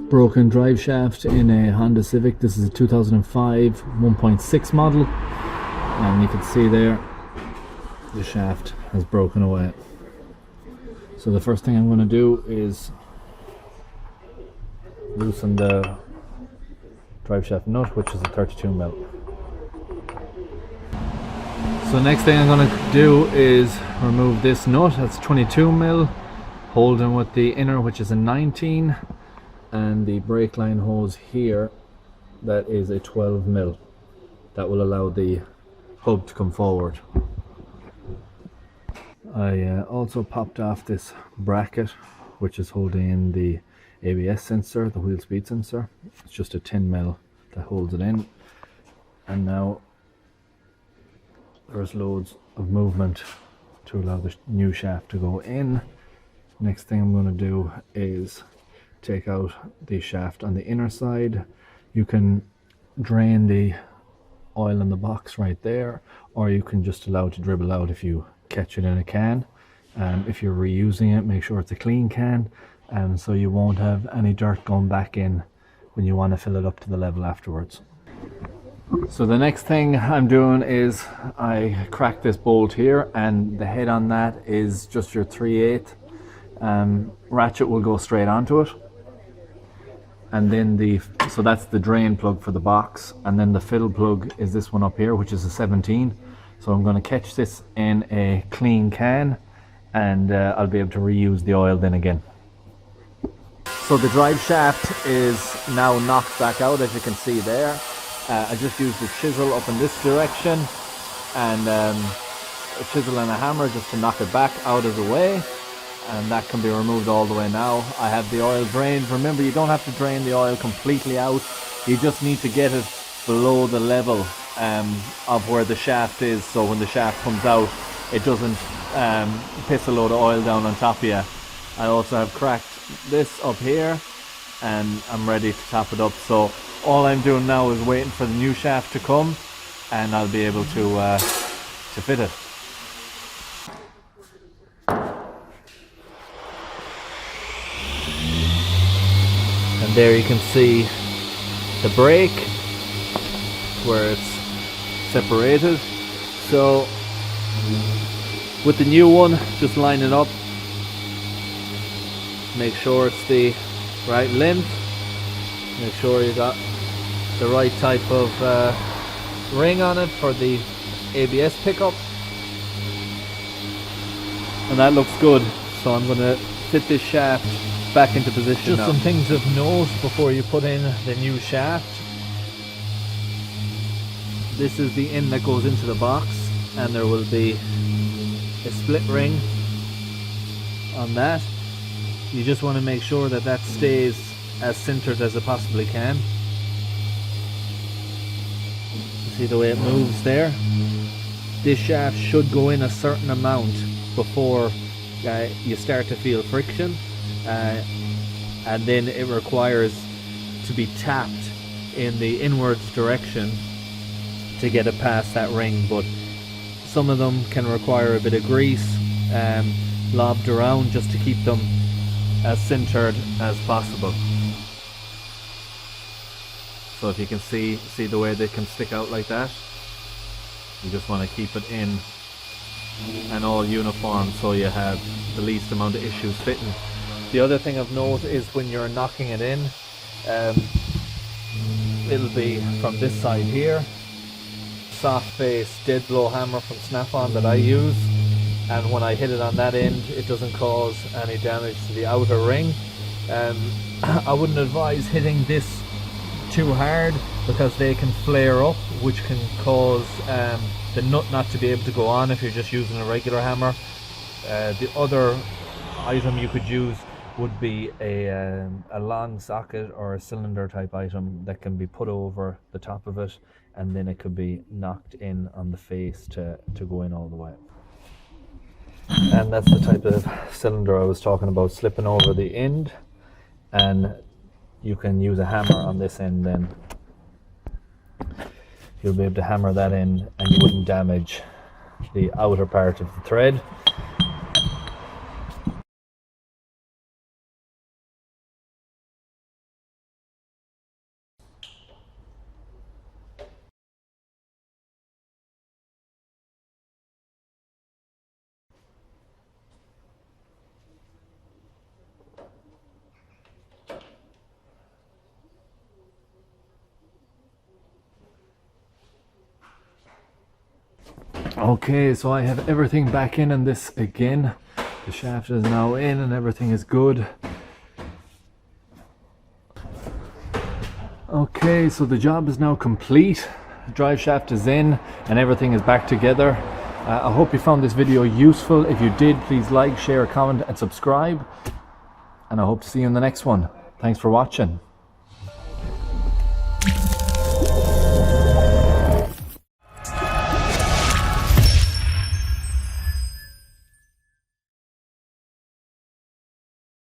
broken drive shaft in a Honda Civic. This is a 2005 1.6 model, and you can see there the shaft has broken away. So the first thing I'm going to do is loosen the drive shaft nut, which is a 32mm. So next thing I'm going to do is remove this nut. That's 22mm, holding with the inner, which is a 19, and the brake line hose here, that is a 12mm. That will allow the hub to come forward. I also popped off this bracket, which is holding in the ABS sensor, the wheel speed sensor. It's just a 10mm that holds it in, and now there's loads of movement to allow the new shaft to go in. Next thing I'm going to do is take out the shaft on the inner side. You can drain the oil in the box right there, or you can just allow it to dribble out if you catch it in a can. If you're reusing it, make sure it's a clean can, so you won't have any dirt going back in when you want to fill it up to the level afterwards. So the next thing I'm doing is I cracked this bolt here, and the head on that is just your 3/8 ratchet will go straight onto it, and then so that's the drain plug for the box, and then the fill plug is this one up here, which is a 17. So I'm going to catch this in a clean can, and I'll be able to reuse the oil then again. So the drive shaft is now knocked back out, as you can see there. I just used the chisel up in this direction, and a chisel and a hammer just to knock it back out of the way, and that can be removed all the way now. I have the oil drained. Remember, you don't have to drain the oil completely out, you just need to get it below the level of where the shaft is, so when the shaft comes out it doesn't piss a load of oil down on top of you. I also have cracked this up here, and I'm ready to top it up. So all I'm doing now is waiting for the new shaft to come, and I'll be able to fit it. And there you can see the brake where it's separated. So with the new one, just line it up, make sure it's the right length, make sure you got the right type of ring on it for the ABS pickup, and that looks good. So I'm going to fit this shaft back into position. Just now, some things of note before you put in the new shaft. This is the end that goes into the box, and there will be a split ring on that. You just want to make sure that that stays as centered as it possibly can. See the way it moves there? This shaft should go in a certain amount before you start to feel friction, and then it requires to be tapped in the inwards direction to get it past that ring. But some of them can require a bit of grease lobbed around just to keep them as centered as possible. So if you can see the way they can stick out like that, you just want to keep it in and all uniform so you have the least amount of issues fitting. The other thing I've noticed is when you're knocking it in, it'll be from this side here, soft face dead blow hammer from Snap-on that I use, and when I hit it on that end it doesn't cause any damage to the outer ring. I wouldn't advise hitting this too hard because they can flare up, which can cause the nut not to be able to go on if you're just using a regular hammer. The other item you could use would be a long socket or a cylinder type item that can be put over the top of it, and then it could be knocked in on the face to go in all the way. And that's the type of cylinder I was talking about, slipping over the end, and you can use a hammer on this end, then you'll be able to hammer that in and you wouldn't damage the outer part of the thread. Okay, so I have everything back in this again. The shaft is now in and everything is good. Okay, so the job is now complete. The drive shaft is in and everything is back together. I hope you found this video useful. If you did, please like, share, comment and subscribe. And I hope to see you in the next one. Thanks for watching.